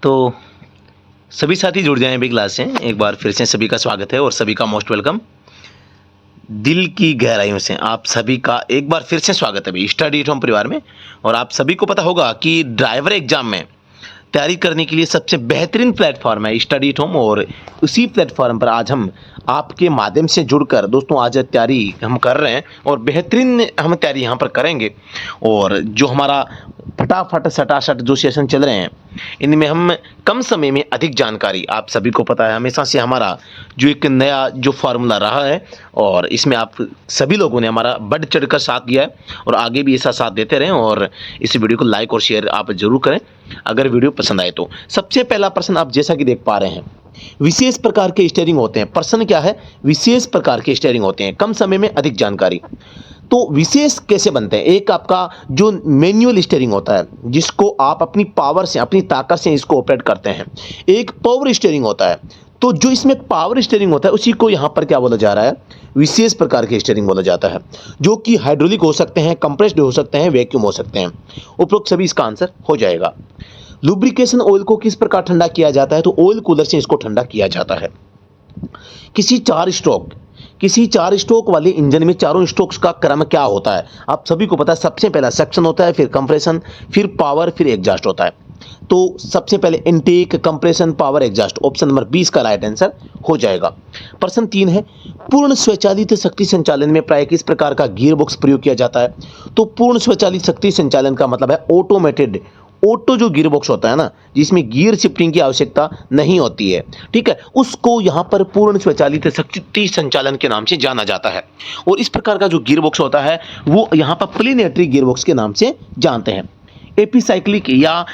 तो सभी साथी जुड़ जाएं अभी क्लास से। एक बार फिर से सभी का स्वागत है और सभी का मोस्ट वेलकम। दिल की गहराइयों से आप सभी का एक बार फिर से स्वागत है अभी स्टडी एट होम परिवार में। और आप सभी को पता होगा कि ड्राइवर एग्जाम में तैयारी करने के लिए सबसे बेहतरीन प्लेटफॉर्म है स्टडी एट होम, और उसी प्लेटफॉर्म पर आज हम आपके माध्यम से जुड़कर दोस्तों आज तैयारी हम कर रहे हैं और बेहतरीन हम तैयारी यहाँ पर करेंगे। और जो हमारा फटाफट सटासट जो सेशन चल रहे हैं इनमें हम कम समय में अधिक जानकारी, आप सभी को पता है हमेशा से हमारा जो एक नया जो फार्मूला रहा है और इसमें आप सभी लोगों ने हमारा बढ़ चढ़कर साथ दिया है और आगे भी ऐसा साथ देते रहें। और इस वीडियो को लाइक और शेयर आप जरूर करें अगर वीडियो पसंद आए तो। सबसे पहला प्रश्न आप जैसा कि देख पा रहे हैं, विशेष प्रकार के स्टीयरिंग होते हैं। प्रश्न क्या है? विशेष प्रकार के स्टीयरिंग होते हैं, कम समय में अधिक जानकारी। तो विशेष कैसे बनते हैं? एक आपका जो मैनुअल स्टीयरिंग होता है जिसको आप अपनी पावर से अपनी ताकत से इसको ऑपरेट करते हैं। एक पावर स्टीयरिंग होता है, तो जो इसमें पावर स्टीयरिंग होता है उसी को यहाँ पर क्या बोला जा रहा है? विशेष प्रकार के स्टीयरिंग बोला जाता है, जो कि हाइड्रोलिक हो सकते हैं, कंप्रेस्ड हो सकते हैं, वैक्यूम हो सकते हैं। उपरोक्त सभी इसका आंसर हो जाएगा। लुब्रिकेशन ऑयल को किस प्रकार ठंडा किया जाता है? तो ऑयल कूलर से इसको ठंडा किया जाता है। किसी चार स्ट्रोक वाले इंजन में चारों स्ट्रोक्स का क्रम क्या होता है? आप सभी को पता है सबसे पहला सक्शन होता है, फिर कंप्रेशन, फिर पावर, फिर एग्जॉस्ट होता है। तो सबसे पहले intake, compression, power, exhaust. Option number 20 का राइट आंसर हो जाएगा। प्रश्न 3 है, पूर्ण स्वचालित शक्ति संचालन में प्राय किस प्रकार का गियर बॉक्स प्रयोग किया जाता है? तो पूर्ण स्वचालित शक्ति संचालन का मतलब है ऑटोमेटेड। ऑटो जो गियर बॉक्स होता है ना, जिसमें गियर शिफ्टिंग की आवश्यकता नहीं होती है, ठीक है, उसको यहाँ पर पूर्ण स्वचालित शक्ति संचालन के नाम से जाना जाता है। और इस प्रकार का जो गियर बॉक्स होता है वो यहाँ पर प्लेनेटरी गियर बॉक्स के नाम से जानते हैं। एपिसाइक्लिक या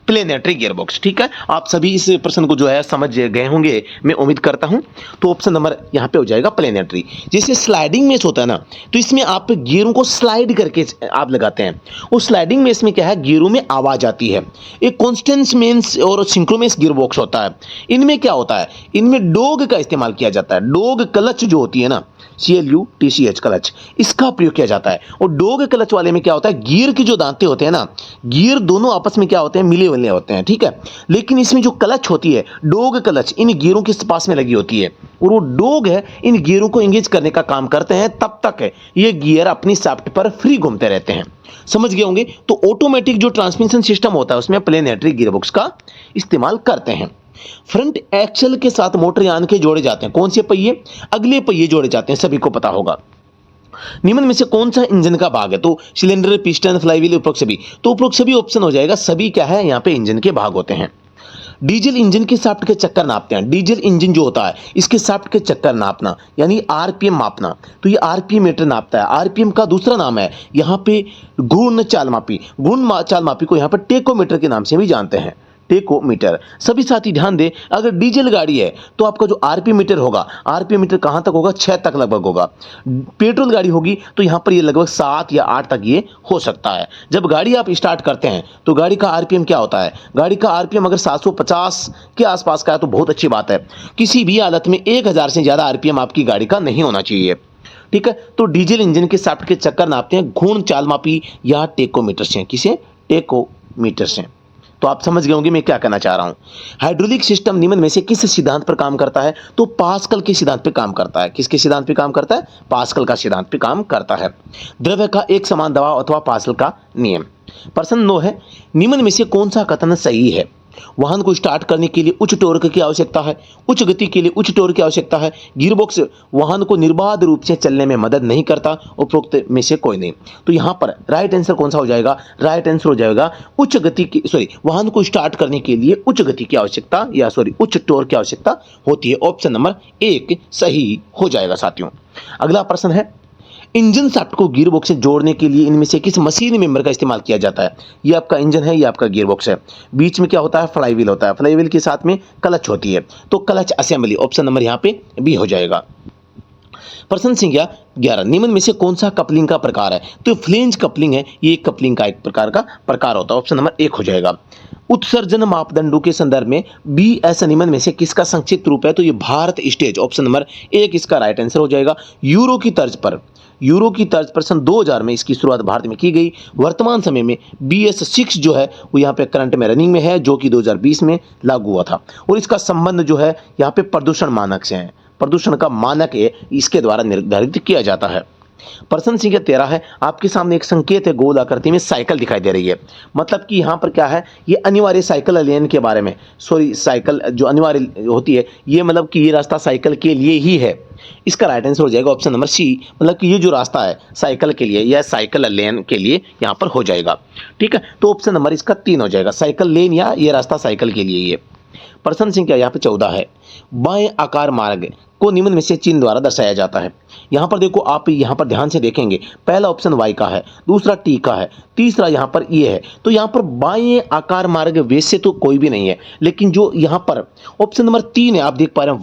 प्लेनेटरी गियरबॉक्स, ठीक है। आप सभी इस प्रश्न को जो है समझ गए होंगे मैं उम्मीद करता हूं। तो ऑप्शन नंबर यहां पे हो जाएगा प्लेनेटरी। जैसे स्लाइडिंग मेश होता है ना, तो इसमें आप गियरों को स्लाइड करके आप लगाते हैं। उस स्लाइडिंग मेश में क्या है, गियरों में आवाज आती है। एक कॉन्स्टेंट मेश और सिंक्रोमेश गियरबॉक्स होता है। इनमें क्या होता है, इनमें डॉग का इस्तेमाल किया जाता है। डॉग क्लच जो होती है ना, CLUTCH क्लच, इसका प्रयोग किया जाता है। और डॉग क्लच वाले में क्या होता है, गियर के जो दांते होते हैं ना, गियर दोनों आपस में क्या होते हैं, मिले मिले होते हैं, ठीक है। लेकिन इसमें जो क्लच होती है, डॉग क्लच, इन गियरों के पास में लगी होती है और वो डॉग है इन गियरों को एंगेज करने का काम करते हैं। तब तक है ये गियर अपनी शाफ्ट पर फ्री घूमते रहते हैं। समझ गए होंगे। तो ऑटोमेटिक जो ट्रांसमिशन सिस्टम होता है उसमें प्लेनेटरी गियरबॉक्स का इस्तेमाल करते हैं। फ्रंट एक्सल के साथ मोटर यान के जोड़े जाते हैं। कौन से पहिए? अगले पहिए जोड़े जाते हैं, सभी को पता होगा। निम्न में से कौन सा इंजन का भाग है? तो सिलेंडर, पिस्टन, फ्लाईव्हील, उपरोक्त सभी। तो उपरोक्त सभी ऑप्शन हो जाएगा। सभी क्या है, यहाँ पे इंजन के भाग होते हैं। डीजल इंजन के शाफ्ट के चक्कर नापते हैं। डीजल इंजन जो होता है इसके शाफ्ट के चक्कर नापना यानी आरपीएम मापना, तो ये आरपीएम मीटर नापता है। आरपीएम का दूसरा नाम है यहाँ पे घूर्ण चाल मापी। घूर्ण चाल मापी को यहाँ पर टेकोमीटर के नाम से भी जानते हैं। टेकोमीटर। सभी साथी ध्यान दें, अगर डीजल गाड़ी है तो आपका जो आरपीएम मीटर होगा, आरपीएम मीटर कहां तक होगा, 6 तक लगभग होगा। पेट्रोल गाड़ी होगी तो यहां पर ये लगभग 7 या 8 तक ये हो सकता है। जब गाड़ी आप स्टार्ट करते हैं तो गाड़ी का आरपीएम क्या होता है? गाड़ी का आरपीएम अगर 750 के आसपास का है तो बहुत अच्छी बात है। किसी भी हालत में 1000 से ज्यादा आरपीएम आपकी गाड़ी का नहीं होना चाहिए, ठीक है। तो डीजल इंजन के शाफ्ट के चक्कर नापते हैं घूर्ण चाल मापी या टेकोमीटर से। किसे? टेकोमीटर से। तो आप समझ गए होंगे मैं क्या कहना चाह रहा हूं। हाइड्रोलिक सिस्टम निम्न में से किस सिद्धांत पर काम करता है? तो पास्कल के सिद्धांत पर काम करता है। किसके सिद्धांत पर काम करता है? पास्कल का सिद्धांत पर काम करता है। द्रव्य का एक समान दबाव अथवा पास्कल का नियम। प्रश्न 9 है, निम्न में से कौन सा कथन सही है? वाहन को स्टार्ट करने के लिए उच्च टॉर्क की आवश्यकता है। उच्च गति के लिए उच्च टॉर्क की आवश्यकता है। गियरबॉक्स वाहन को निर्बाध रूप से चलने में मदद नहीं करता। उपरोक्त में से कोई नहीं। तो यहां पर राइट आंसर कौन सा हो जाएगा? राइट आंसर हो जाएगा उच्च गति की वाहन को स्टार्ट करने के लिए उच्च गति की आवश्यकता या उच्च टॉर्क की आवश्यकता होती है। ऑप्शन नंबर 1 सही हो जाएगा साथियों। अगला प्रश्न है, इंजन शाफ्ट को गियरबॉक्स से जोड़ने के लिए इनमें से किस मशीन मेंबर का इस्तेमाल किया जाता है? ये आपका इंजन है, ये आपका गियरबॉक्स है। बीच में क्या होता है? फ्लाईव्हील होता है। फ्लाईव्हील के साथ में क्लच होती है, तो क्लच असेंबली। ऑप्शन नंबर यहाँ पे बी हो जाएगा। प्रश्न संख्या 11, निम्न में से कौन सा कपलिंग का प्रकार है? तो फ्लेंज कपलिंग है, ये कपलिंग का एक प्रकार का प्रकार होता है। ऑप्शन नंबर 1 हो जाएगा। उत्सर्जन मापदंडों के संदर्भ में BS निम्न में से किसका संक्षिप्त रूप है? तो ये भारत स्टेज। ऑप्शन नंबर 1 इसका राइट आंसर हो जाएगा। यूरो की तर्ज पर यूरो की तर्ज पर सन 2000 में इसकी शुरुआत भारत में की गई। वर्तमान समय में BS6 जो है वो यहाँ पे करंट में रनिंग में है, जो कि 2020 में लागू हुआ था। और इसका संबंध जो है यहाँ पे प्रदूषण मानक से है। प्रदूषण का मानक है इसके द्वारा निर्धारित किया जाता है। प्रश्न संख्या 13 है, आपके सामने एक संकेत है, गोल आकृति में साइकिल दिखाई दे रही है। मतलब कि यहाँ पर क्या है, ये अनिवार्य साइकिल लेन के बारे में, सॉरी साइकिल जो अनिवार्य होती है, ये मतलब कि ये रास्ता साइकिल के लिए ही है। इसका राइट आंसर हो जाएगा ऑप्शन नंबर सी, मतलब कि ये जो रास्ता है साइकिल के लिए या साइकिल लेन के लिए यहाँ पर हो जाएगा। ठीक है, तो ऑप्शन नंबर इसका 3 हो जाएगा, साइकिल लेन या ये रास्ता साइकिल के लिए। ये प्रश्न संख्या यहाँ पे 14 है, बाएं आकार मार्ग को निम्न में से चिन्ह द्वारा दर्शाया जाता है। यहाँ पर देखो, आप यहाँ पर ध्यान से देखेंगे, पहला ऑप्शन वाई का है, दूसरा टी का है, तीसरा यहाँ पर ये है। तो यहाँ पर बाएं आकार मार्ग वैसे तो कोई भी नहीं है, लेकिन जो यहाँ पर ऑप्शन नंबर 3 है, आप देख पा रहे हैं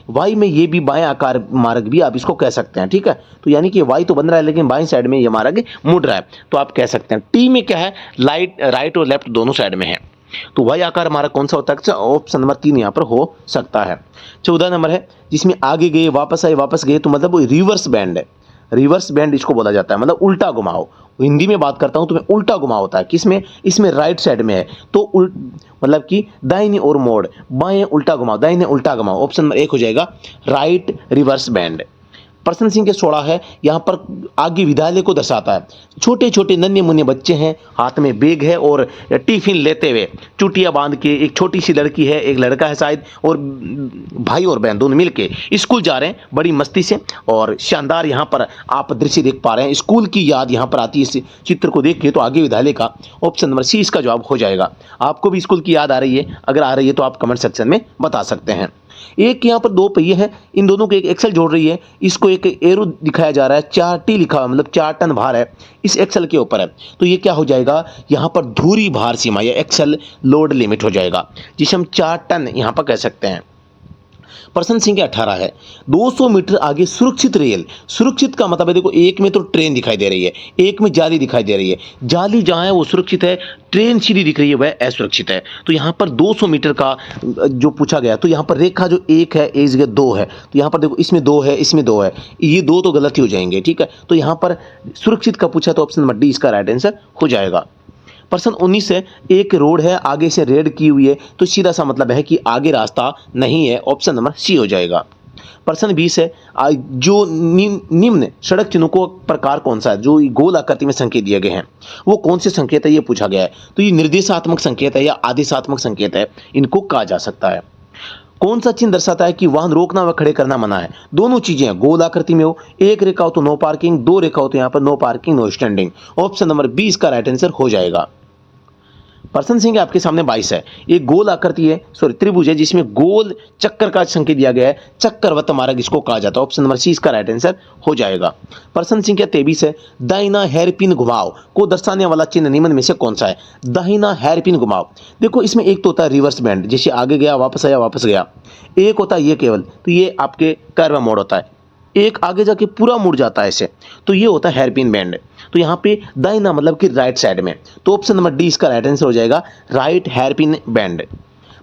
वाई में ये भी बाएं आकार मार्ग भी आप इसको कह सकते हैं। ठीक है, तो यानी कि वाई तो बन रहा है लेकिन बाएं साइड में ये मार्ग मुड़ रहा है, तो आप कह सकते हैं। टी में क्या है, राइट और लेफ्ट दोनों साइड में है, तो वाई आकार मार्ग कौन सा होता है, ऑप्शन नंबर 3 यहाँ पर हो सकता है। 14 नंबर है, जिसमें आगे गए वापस आए वापस गए, तो मतलब वो रिवर्स बैंड है। रिवर्स बैंड इसको बोला जाता है, मतलब उल्टा घुमाओ। हिंदी में बात करता हूँ तो मैं उल्टा घुमाव होता है, किसमें, इसमें राइट साइड में है, तो मतलब कि दाहिनी ओर मोड़, बाएं उल्टा घुमाओ, दाहिने उल्टा घुमाओ। ऑप्शन नंबर 1 हो जाएगा राइट रिवर्स बैंड। प्रश्न संख्या 16 है, यहाँ पर आगे विद्यालय को दर्शाता है। छोटे छोटे नन्हे मुन्ने बच्चे हैं, हाथ में बैग है और टिफिन लेते हुए चुटिया बांध के, एक छोटी सी लड़की है, एक लड़का है शायद, और भाई और बहन दोनों मिलके स्कूल जा रहे हैं बड़ी मस्ती से। और शानदार यहाँ पर आप दृश्य देख पा रहे हैं, स्कूल की याद यहाँ पर आती है इस चित्र को देख के। तो आगे विद्यालय का ऑप्शन नंबर सी इसका जवाब हो जाएगा। आपको भी स्कूल की याद आ रही है, अगर आ रही है तो आप कमेंट सेक्शन में बता सकते हैं। एक यहाँ पर 2 पहिए हैं, इन दोनों को एक एक्सल जोड़ रही है, इसको एक एरो दिखाया जा रहा है, 4T लिखा हुआ, मतलब 4 टन भार है इस एक्सल के ऊपर है। तो ये क्या हो जाएगा, यहाँ पर धुरी भार सीमा या एक्सल लोड लिमिट हो जाएगा, जिसे हम 4 टन यहाँ पर कह सकते हैं। प्रश्न संख्या 18 है, 200 मीटर आगे सुरक्षित रेल। सुरक्षित का मतलब है, देखो एक में तो ट्रेन दिखाई दे रही है, एक में जाली दिखाई दे रही है। जाली जहां है वो सुरक्षित है, ट्रेन सीधी दिख रही है वह असुरक्षित है। तो यहाँ पर 200 मीटर का जो पूछा गया, तो यहाँ पर रेखा जो 1 है, एक जगह 2 है, तो यहाँ पर देखो इसमें 2 है, इसमें 2 है, ये 2 तो गलत ही हो जाएंगे। ठीक है, तो यहाँ पर सुरक्षित का पूछा तो ऑप्शन नंबर डी इसका राइट आंसर हो जाएगा। प्रश्न 19 है, एक रोड है, आगे से रेड की हुई है, तो सीधा सा मतलब है कि आगे रास्ता नहीं है, ऑप्शन नंबर सी हो जाएगा। प्रश्न 20 है, जो निम्न सड़क चिन्हों को प्रकार कौन सा है, जो गोल आकृति में संकेत दिए गए हैं वो कौन से संकेत है, ये पूछा गया है। तो ये निर्देशात्मक संकेत है या आदेशात्मक संकेत है, इनको कहा जा सकता है। कौन सा चिन्ह दर्शाता है कि वाहन रोकना व खड़े करना मना है। दोनों चीजें हैं, गोल आकृति में हो, एक रेखा हो तो नो पार्किंग, 2 रेखा हो तो यहाँ पर no parking no standing. Option number 20 का राइट आंसर हो जाएगा। प्रश्न संख्या आपके सामने 22 है, एक गोल आकृति है, सॉरी त्रिभुज है, जिसमें गोल चक्कर का संकेत दिया गया है, चक्करवत मार्ग इसको कहा जाता है। ऑप्शन नंबर सी इसका राइट आंसर हो जाएगा। प्रश्न संख्या 23 है, दाहिना हेयरपिन घुमाव को दर्शाने वाला चिन्ह निम्न में से कौन सा है। दाहिना हेयरपिन घुमाव, देखो इसमें एक तो होता है रिवर्स बैंड, जैसे आगे गया वापस आया वापस गया, एक होता है ये केवल, तो ये आपके कर्व मोड होता है, एक आगे जाके पूरा मुड़ जाता है ऐसे, तो ये होता है हेयरपिन बैंड। तो यहाँ पे दाहिना मतलब कि राइट साइड में, तो ऑप्शन नंबर डी इसका राइट आंसर हो जाएगा, राइट हेयरपिन बैंड।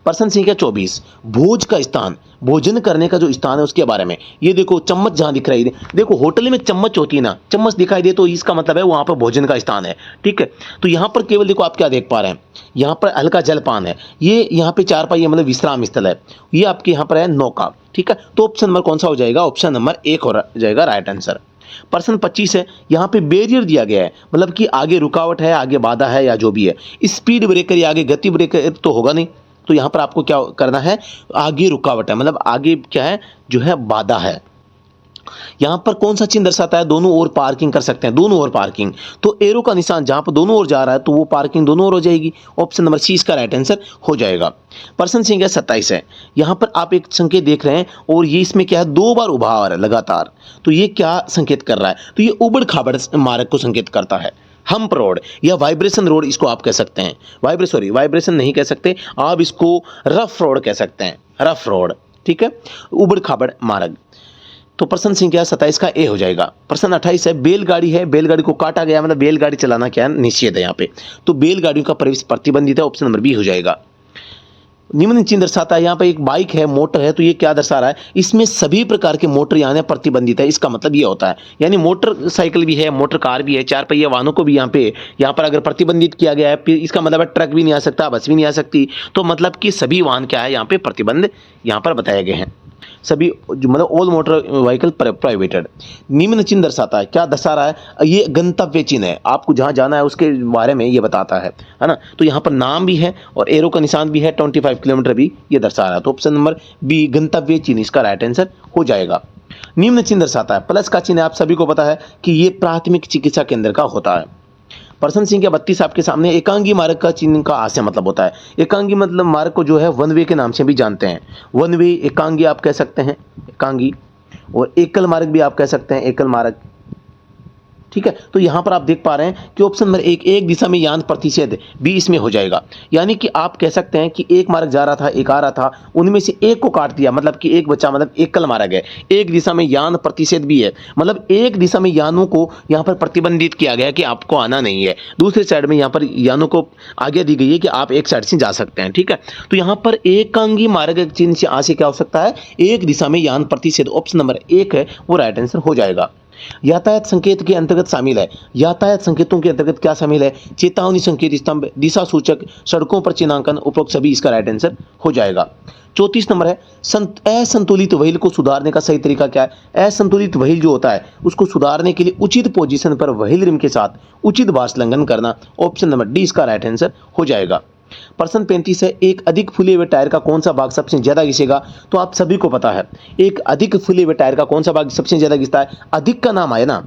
प्रश्न संख्या 24, भोज का स्थान, भोजन करने का जो स्थान है उसके बारे में। ये देखो चम्मच जहाँ दिख रही है, देखो होटल में चम्मच होती है ना, चम्मच दिखाई दे तो इसका मतलब है वहाँ पर भोजन का स्थान है। ठीक है, तो यहाँ पर केवल देखो आप क्या देख पा रहे हैं, यहाँ पर हल्का जलपान है, ये यहाँ पे 4 पाई मतलब विश्राम स्थल है, ये आपके यहाँ पर है नौका। ठीक है, तो ऑप्शन नंबर कौन सा हो जाएगा, ऑप्शन नंबर 1 हो जाएगा राइट आंसर। प्रश्न 25 है, यहाँ पे बैरियर दिया गया है, मतलब कि आगे रुकावट है, आगे बाधा है या जो भी है, स्पीड ब्रेकर या आगे गति ब्रेकर तो होगा नहीं, तो यहाँ पर आपको क्या करना है, आगे रुकावट है, मतलब आगे क्या है जो है बाधा है। यहाँ पर कौन सा चिन्ह दर्शाता है, दोनों ओर पार्किंग कर सकते हैं, दोनों ओर पार्किंग, तो एरो का निशान जहाँ पर दोनों ओर जा रहा है तो वो पार्किंग दोनों ओर हो जाएगी। ऑप्शन नंबर सी इसका राइट आंसर हो जाएगा। प्रश्न संख्या 27 है, यहाँ पर आप एक संकेत देख रहे हैं और ये इसमें क्या है, 2 बार उभा आ रहा है लगातार, तो ये क्या संकेत कर रहा है, तो ये उबड़ खाबड़ मार्ग को संकेत करता है। हम्प रोड या वाइब्रेशन रोड इसको आप कह सकते हैं, वाइब्रेशन नहीं कह सकते आप, इसको रफ रोड कह सकते हैं, रफ रोड। ठीक है, उबड़ खाबड़ मार्ग। तो प्रश्न संख्या 27 का ए हो जाएगा। प्रश्न 28 है, बैलगाड़ी है, बैलगाड़ी को काटा गया, मतलब बैलगाड़ी चलाना क्या है, निषेध है यहाँ पे, तो बैलगाड़ियों का प्रवेश प्रतिबंधित है, ऑप्शन नंबर बी हो जाएगा। निम्न चिन्ह दर्शाता है, यहाँ पे एक बाइक है, मोटर है, तो ये क्या दर्शा रहा है, इसमें सभी प्रकार के मोटर यानी प्रतिबंधित है। इसका मतलब ये होता है, यानी मोटरसाइकिल भी है, मोटर कार भी है, चार पहिया वाहनों को भी यहाँ पर अगर प्रतिबंधित किया गया है, फिर इसका मतलब है ट्रक भी नहीं आ सकता, बस भी नहीं आ सकती। तो मतलब कि सभी वाहन क्या है, यहाँ पे प्रतिबंध यहाँ पर बताए गए हैं। सभी जो मतलब ऑल मोटर व्हीकल प्रोहिबिटेड। निम्न चिन्ह दर्शाता है, क्या दर्शा रहा है, ये गंतव्य चिन्ह है, आपको जहां जाना है उसके बारे में ये बताता है ना। तो यहाँ पर नाम भी है और एरो का निशान भी है, 25 किलोमीटर भी ये दर्शा रहा है। तो ऑप्शन नंबर बी गंतव्य चिन्ह इसका राइट आंसर हो जाएगा। निम्न चिन्ह दर्शाता है, प्लस का चिन्ह आप सभी को पता है कि ये प्राथमिक चिकित्सा केंद्र का होता है। प्रश्न संख्या 32 आपके सामने, एकांगी मार्ग का चिन्ह का आशय मतलब होता है। एकांगी मतलब मार्ग को जो है वन वे के नाम से भी जानते हैं। वन वे एकांगी आप कह सकते हैं, एकांगी, और एकल मार्ग भी आप कह सकते हैं, एकल मार्ग। ठीक है, तो यहां पर आप देख पा रहे हैं कि ऑप्शन नंबर एक दिशा में यान प्रतिषेध भी इसमें हो जाएगा। यानी कि आप कह सकते हैं कि एक मार्ग जा रहा था, एक आ रहा था, उनमें से एक को काट दिया, मतलब कि एक बचा, मतलब एकल मार्ग है। एक दिशा में यान प्रतिषेध भी है, मतलब एक दिशा में यानों को यहां पर प्रतिबंधित किया गया कि आपको आना नहीं है। दूसरे साइड में यहां पर यानों को आज्ञा दी गई है कि आप एक साइड से जा सकते हैं। ठीक है, तो यहां पर एकांगी मार्ग चिन्ह से आशय क्या हो सकता है, एक दिशा में यान प्रतिषेध। ऑप्शन नंबर एक है वो राइट आंसर हो जाएगा। यातायात संकेत के अंतर्गत शामिल है, यातायात संकेतों के अंतर्गत क्या शामिल है, चेतावनी संकेत स्तंभ, दिशा सूचक, सड़कों पर चिन्हांकन, उपरोक्त सभी इसका राइट आंसर हो जाएगा। 34 नंबर है, असंतुलित व्हील को सुधारने का सही तरीका क्या है। असंतुलित व्हील जो होता है उसको सुधारने के लिए उचित पोजीशन पर व्हील रिम के साथ उचित भांसलंघन करना। ऑप्शन नंबर डी इसका राइट आंसर हो जाएगा। प्रश्न 35 है, एक अधिक फूले हुए टायर का कौन सा भाग सबसे ज्यादा घिसेगा। तो आप सभी को पता है एक अधिक फूले हुए टायर का कौन सा भाग सबसे ज्यादा घिसता है। अधिक का नाम आए ना,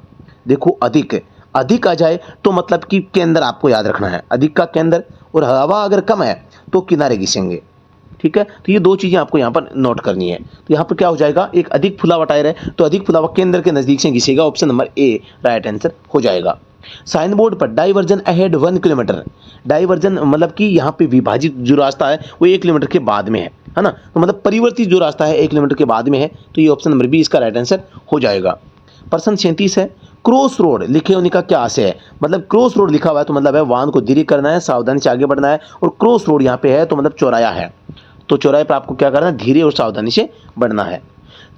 देखो अधिक आ जाए तो मतलब कि केंद्र आपको याद रखना है, अधिक का केंद्र, और हवा अगर कम है तो किनारे घिसेंगे। ठीक है, तो ये दो चीजें आपको यहाँ पर नोट करनी है। तो यहाँ पर क्या हो जाएगा, एक अधिक फुला हुआ टायर है तो अधिक फुला हुआ केंद्र के नजदीक से घिसेगा। Option number A right answer हो जाएगा। साइन बोर्ड पर डाइवर्जन अहेड 1 किलोमीटर, डाइवर्जन मतलब कि यहाँ पे विभाजित जो रास्ता है वो 1 किलोमीटर के बाद में है ना। तो मतलब परिवर्तित जो रास्ता है 1 किलोमीटर के बाद में है, तो ये ऑप्शन नंबर बी इसका राइट आंसर हो जाएगा। प्रश्न 37 है, क्रॉस रोड लिखे होने का क्या आशय है। मतलब क्रॉस रोड लिखा हुआ है तो मतलब है वाहन को धीरे करना है, सावधानी से आगे बढ़ना है, और क्रॉस रोड यहाँ पे है तो मतलब चौराया है, तो चौराहे पर आपको क्या करना है, धीरे और सावधानी से बढ़ना है।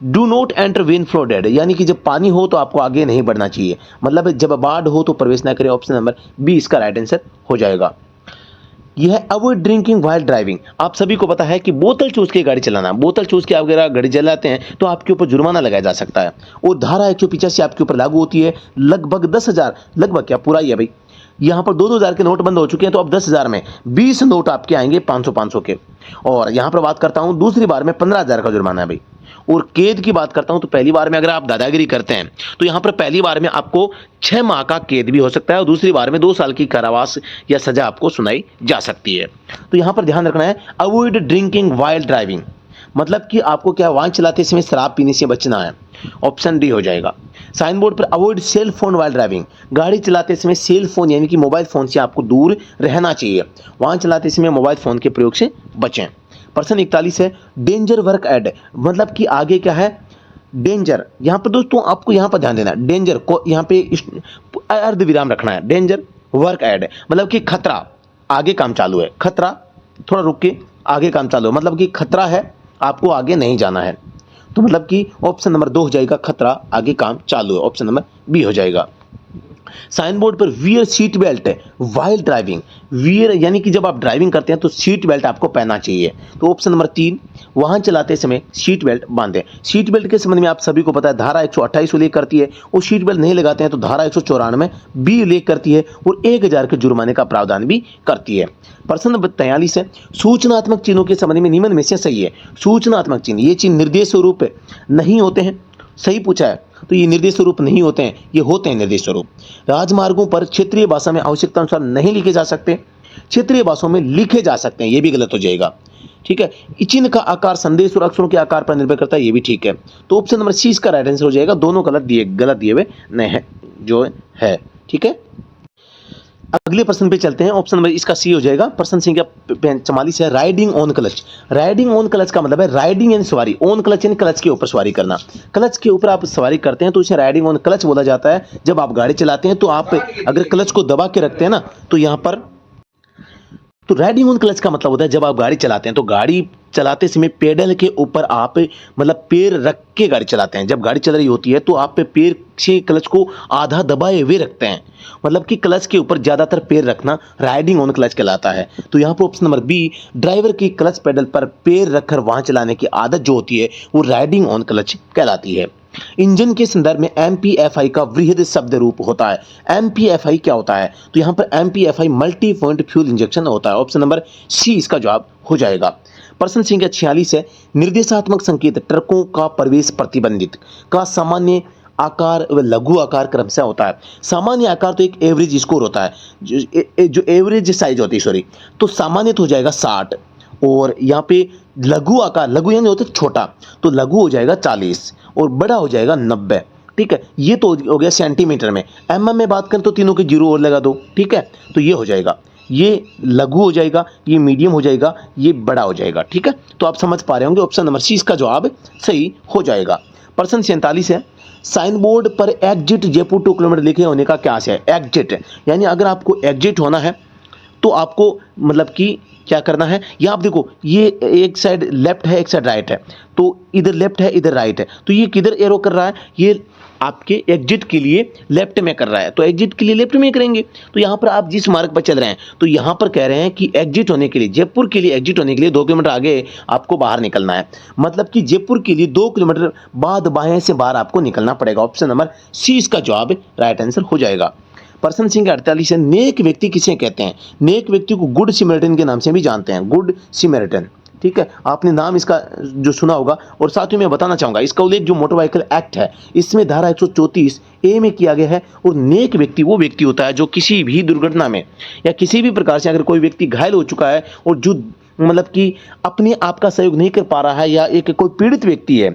डू नॉट एंटर वेन फ्लोडेड, यानी कि जब पानी हो तो आपको आगे नहीं बढ़ना चाहिए, मतलब जब बाढ़ हो तो प्रवेश ना करें। ऑप्शन नंबर बी इसका राइट आंसर हो जाएगा। यह है अवॉइड ड्रिंकिंग व्हाइल ड्राइविंग। आप सभी को पता है कि बोतल चूस के गाड़ी चलाना, बोतल चूस के अगर गाड़ी चलाते हैं तो आपके ऊपर जुर्माना लगाया जा सकता है, और धारा 185 आपके ऊपर लागू होती है। लगभग 10,000, लगभग क्या पूरा ही है भाई, यहाँ पर 2,000 के नोट बंद हो चुके हैं, तो अब 10,000 में 20 नोट आपके आएंगे 500 के। और यहाँ पर बात करता हूँ दूसरी बार में 15,000 का जुर्माना है भाई। और कैद की बात करता हूं तो पहली बार में अगर आप दादागिरी करते हैं तो यहां पर पहली बार में आपको 6 माह का कैद भी हो सकता है, और दूसरी बार में 2 साल की कारावास या सजा आपको सुनाई जा सकती है। तो यहां पर ध्यान रखना है, अवॉइड ड्रिंकिंग व्हाइल ड्राइविंग, मतलब कि आपको क्या वाहन चलाते समय शराब पीने से बचना है। ऑप्शन डी हो जाएगा। साइन बोर्ड पर avoid cell phone while driving, गाड़ी चलाते समय सेल फोन यानी कि मोबाइल फोन से आपको दूर रहना चाहिए, वाहन चलाते समय मोबाइल फोन के प्रयोग से बचें। प्रश्न 41 है, डेंजर वर्क एड, मतलब कि आगे क्या है, डेंजर। यहां पर दोस्तों आपको यहां पर ध्यान देना, डेंजर को यहां पे अर्ध विराम रखना है। डेंजर वर्क एड मतलब कि खतरा, आगे काम चालू है, खतरा थोड़ा रुक के आगे काम चालू है, मतलब कि खतरा है, आपको आगे नहीं जाना है। तो मतलब कि ऑप्शन नंबर 2 हो जाएगा, खतरा आगे काम चालू है। ऑप्शन नंबर बी हो जाएगा। साइन बोर्ड पर wear seat belt while driving, wear यानी कि जब आप ड्राइविंग करते हैं तो सीट बेल्ट आपको पहनना चाहिए। तो ऑप्शन नंबर 3, वाहन चलाते समय सीट बेल्ट बांधें। सीट बेल्ट के संबंध में आप सभी को पता है धारा 128 उल्लेख करती है, और सीट बेल्ट नहीं लगाते हैं तो धारा 194 बी उल्लेख करती है, और 1,000 के जुर्माने का प्रावधान भी करती है। प्रश्न नंबर 43 है, सूचनात्मक चिन्हों के संबंध में निम्न में से सही है। सूचनात्मक चिन्ह, ये चिन्ह निर्देश स्वरूप नहीं होते हैं, सही पूछा है, तो ये निर्देश स्वरूप नहीं होते हैं, ये होते हैं निर्देश स्वरूप। राजमार्गों पर क्षेत्रीय भाषा में आवश्यकता अनुसार नहीं लिखे जा सकते, क्षेत्रीय भाषाओं में लिखे जा सकते हैं, ये भी गलत हो जाएगा। ठीक है, चिन्ह का आकार संदेश और अक्षरों के आकार पर निर्भर करता है, ये भी ठीक है। तो ऑप्शन नंबर सी इसका राइट आंसर हो जाएगा। दोनों गलत दिए हुए नहीं है जो है। ठीक है, अगले प्रश्न पे चलते हैं। ऑप्शन नंबर इसका सी हो जाएगा। प्रश्न संख्या 44 है, riding on clutch. Riding on clutch का मतलब है राइडिंग यानी सवारी, ऑन क्लच यानी क्लच के ऊपर सवारी करना। क्लच के ऊपर आप सवारी करते हैं तो इसे राइडिंग ऑन क्लच बोला जाता है। जब आप गाड़ी चलाते हैं तो आप अगर क्लच को दबा के रखते हैं ना तो यहाँ पर तो राइडिंग ऑन क्लच का मतलब होता है जब आप गाड़ी चलाते हैं तो गाड़ी चलाते समय पेडल के ऊपर आप मतलब पैर रख के गाड़ी चलाते हैं। जब गाड़ी चल रही होती है तो आप पैर से क्लच को आधा दबाए हुए रखते हैं, मतलब कि क्लच के ऊपर ज़्यादातर पैर रखना राइडिंग ऑन क्लच कहलाता है। तो यहाँ पर ऑप्शन नंबर बी, ड्राइवर की क्लच पेडल पर पैर रखकर वाहन चलाने की आदत जो होती है वो राइडिंग ऑन क्लच कहलाती है। इंजन के संदर्भ में एमपीएफआई का वृहद शब्द रूप होता है। एमपीएफआई क्या होता है? तो यहाँ पर एमपीएफआई मल्टी पॉइंट फ्यूल इंजेक्शन होता है। ऑप्शन नंबर सी इसका जवाब हो जाएगा। प्रश्न संख्या 46 है, निर्देशात्मक संकेत ट्रकों का प्रवेश प्रतिबंधित का सामान्य आकार व लघु आकार क्रमशः होता है। सामान्य आकार तो एक एवरेज स्कोर होता है, जो एवरेज साइज होती है, सॉरी, तो सामान्य तो हो जाएगा 60, और यहाँ पे लघु आकार, लघु यानी होता है छोटा, तो लघु हो जाएगा 40 और बड़ा हो जाएगा 90। ठीक है, ये तो हो गया सेंटीमीटर में। एमएम में बात करें तो तीनों के जीरो और लगा दो। ठीक है, तो ये हो जाएगा, ये लघु हो जाएगा, ये मीडियम हो जाएगा, ये बड़ा हो जाएगा। ठीक है, तो आप समझ पा रहे होंगे ऑप्शन नंबर सी इसका जवाब सही हो जाएगा। प्रश्न 47 है, साइन बोर्ड पर एग्जिट जयपुर 2 किलोमीटर लिखे होने का क्या आशय है? एग्जिट यानी अगर आपको एग्जिट होना है तो आपको मतलब कि क्या करना है, या आप देखो ये एक साइड लेफ्ट है एक साइड राइट है, तो इधर लेफ्ट है इधर राइट है, तो ये किधर एरो कर रहा है? ये आपके एग्जिट के लिए लेफ्ट में कर रहा है, तो एग्जिट के लिए लेफ्ट में करेंगे। तो यहाँ पर आप जिस मार्ग पर चल रहे हैं तो यहाँ पर कह रहे हैं कि एग्जिट होने के लिए, जयपुर के लिए एग्जिट होने के लिए 2 किलोमीटर आगे आपको बाहर निकलना है, मतलब कि जयपुर के लिए 2 किलोमीटर बाद बाएं से बाहर आपको निकलना पड़ेगा। ऑप्शन नंबर सी इसका जवाब राइट आंसर हो जाएगा। प्रश्न संख्या 48 है, नेक व्यक्ति किसे कहते हैं? नेक व्यक्ति को गुड सिमरटन के नाम से भी जानते हैं, गुड सिमरटन। ठीक है, आपने नाम इसका जो सुना होगा। और साथ ही मैं बताना चाहूंगा इसका उल्लेख जो मोटर व्हीकल एक्ट है इसमें धारा 134 ए में किया गया है। और नेक व्यक्ति वो व्यक्ति होता है जो किसी भी दुर्घटना में या किसी भी प्रकार से अगर कोई व्यक्ति घायल हो चुका है और जो मतलब कि अपने आप का सहयोग नहीं कर पा रहा है, या एक कोई पीड़ित व्यक्ति है,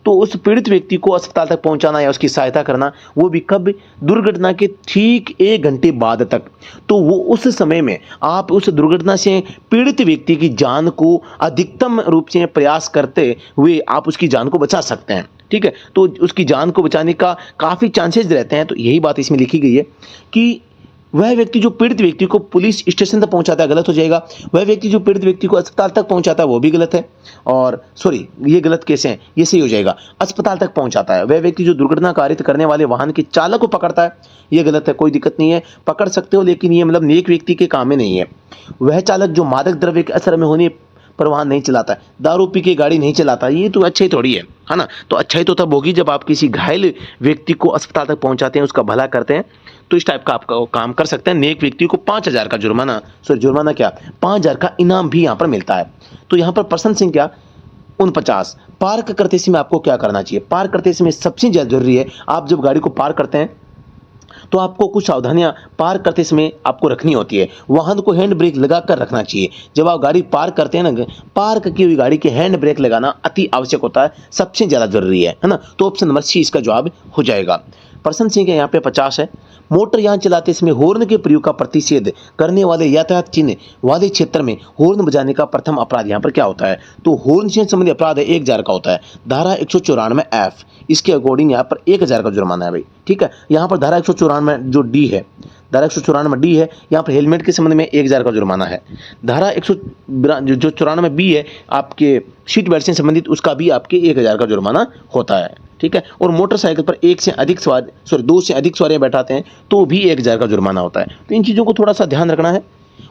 तो उस पीड़ित व्यक्ति को अस्पताल तक पहुंचाना या उसकी सहायता करना, वो भी कब? दुर्घटना के ठीक 1 घंटे बाद तक। तो वो उस समय में आप उस दुर्घटना से पीड़ित व्यक्ति की जान को अधिकतम रूप से प्रयास करते हुए आप उसकी जान को बचा सकते हैं। ठीक है, तो उसकी जान को बचाने का काफ़ी चांसेस रहते हैं। तो यही बात इसमें लिखी गई है कि वह व्यक्ति जो पीड़ित व्यक्ति को पुलिस स्टेशन तक पहुंचाता है गलत हो जाएगा, वह व्यक्ति जो पीड़ित व्यक्ति को अस्पताल तक पहुंचाता है वो भी गलत है, और सॉरी ये गलत कैसे है, ये सही हो जाएगा, अस्पताल तक पहुंचाता है। वह व्यक्ति जो दुर्घटना कारित करने वाले वाहन के चालक को पकड़ता है ये गलत है, कोई दिक्कत नहीं है, पकड़ सकते हो, लेकिन ये मतलब नेक व्यक्ति के काम में नहीं है। वह चालक जो मादक द्रव्य के असर में होने पर वाहन नहीं चलाता है, दारू पी के गाड़ी नहीं चलाता, ये तो अच्छाई थोड़ी है ना। तो अच्छाई तो तब होगी जब आप किसी घायल व्यक्ति को अस्पताल तक पहुंचाते हैं, उसका भला करते हैं, तो इस टाइप का आपका काम कर सकते हैं। नेक व्यक्ति को 5000 का जुर्माना, सॉरी जुर्माना क्या, 5000 का इनाम भी यहाँ पर मिलता है। तो यहाँ पर प्रश्न संख्या 49, पार्क करते समय आपको क्या करना चाहिए? पार्क करते समय सबसे ज़्यादा जरूरी है, आप जब गाड़ी को पार्क करते हैं तो आपको कुछ सावधानियां पार्क करते समय आपको रखनी होती है। वाहन को हैंड ब्रेक लगाकर रखना चाहिए। जब आप गाड़ी पार्क करते हैं ना, पार्क की हुई गाड़ी के हैंड ब्रेक लगाना अति आवश्यक होता है, सबसे ज़्यादा जरूरी है ना। तो ऑप्शन नंबर सी इसका जवाब हो जाएगा। प्रश्न संख्या यहाँ पे 50 है, मोटर यान चलाते समय हॉर्न के प्रयोग का प्रतिषेध करने वाले यातायात चिन्ह वाले क्षेत्र में हॉर्न बजाने का प्रथम अपराध यहाँ पर क्या होता है? तो हॉर्न से संबंधित अपराध है 1000 का होता है, धारा 194 एफ, इसके अकॉर्डिंग यहाँ पर 1000 का जुर्माना है भाई। ठीक है, यहाँ पर धारा 194 जो डी है, धारा 194 डी है, यहाँ पर हेलमेट के संबंध में 1000 का जुर्माना है। धारा 194 बी है आपके सीट बेल्ट से संबंधित, उसका भी आपके 1000 का जुर्माना होता है। ठीक है, और मोटरसाइकिल पर 2 से अधिक सवारियां बैठाते हैं तो भी 1000 का जुर्माना होता है। तो इन चीज़ों को थोड़ा सा ध्यान रखना है।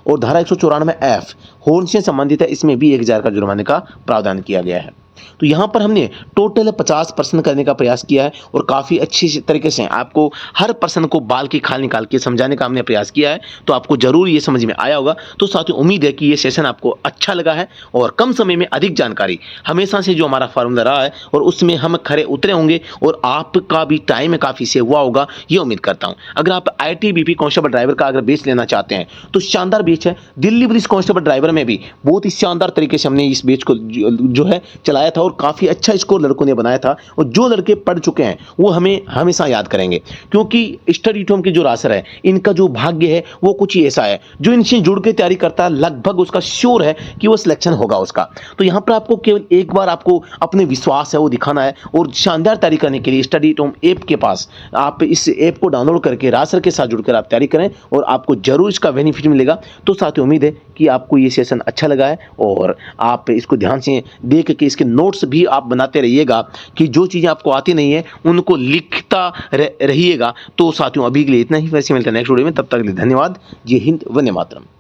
और धारा 194 एफ हॉर्न से संबंधित है, इसमें भी 1000 का जुर्माने का प्रावधान किया गया है। तो यहाँ पर हमने टोटल 50 प्रश्न करने का प्रयास किया है और काफ़ी अच्छी तरीके से आपको हर प्रश्न को बाल की खाल निकाल के समझाने का हमने प्रयास किया है। तो आपको जरूर ये समझ में आया होगा। तो साथियों, उम्मीद है कि ये सेशन आपको अच्छा लगा है और कम समय में अधिक जानकारी, हमेशा से जो हमारा फार्मूला रहा है और उसमें हम खरे उतरे होंगे और आपका भी टाइम काफ़ी सेव हुआ होगा, ये उम्मीद करता हूँ। अगर आप ITBP कांस्टेबल ड्राइवर का अगर बेच लेना चाहते हैं तो शानदार बेच है। दिल्ली पुलिस कांस्टेबल ड्राइवर में भी बहुत ही शानदार तरीके से हमने इस बेच को जो है चलाया बताया था और काफ़ी अच्छा स्कोर लड़कों ने बनाया था। और जो लड़के पढ़ चुके हैं वो हमें हमेशा याद करेंगे, क्योंकि स्टडी एट होम की जो रासर है, इनका जो भाग्य है वो कुछ ही ऐसा है, जो इनसे जुड़ के तैयारी करता है लगभग उसका श्योर है कि वो सिलेक्शन होगा उसका। तो यहाँ पर आपको केवल एक बार आपको अपने विश्वास है वो दिखाना है, और शानदार तैयारी करने के लिए स्टडी एट होम ऐप के पास आप इस ऐप को डाउनलोड करके रासर के साथ जुड़कर आप तैयारी करें, और आपको जरूर इसका बेनिफिट मिलेगा। तो साथियों, उम्मीद है कि आपको ये सेशन अच्छा लगा है और आप इसको ध्यान से देख के इसके नोट्स भी आप बनाते रहिएगा, कि जो चीज़ें आपको आती नहीं है उनको लिखता रहिएगा। तो साथियों, अभी के लिए इतना ही, वैसे मिलते हैं नेक्स्ट वीडियो में, तब तक के लिए धन्यवाद। जय हिंद, वंदे मातरम।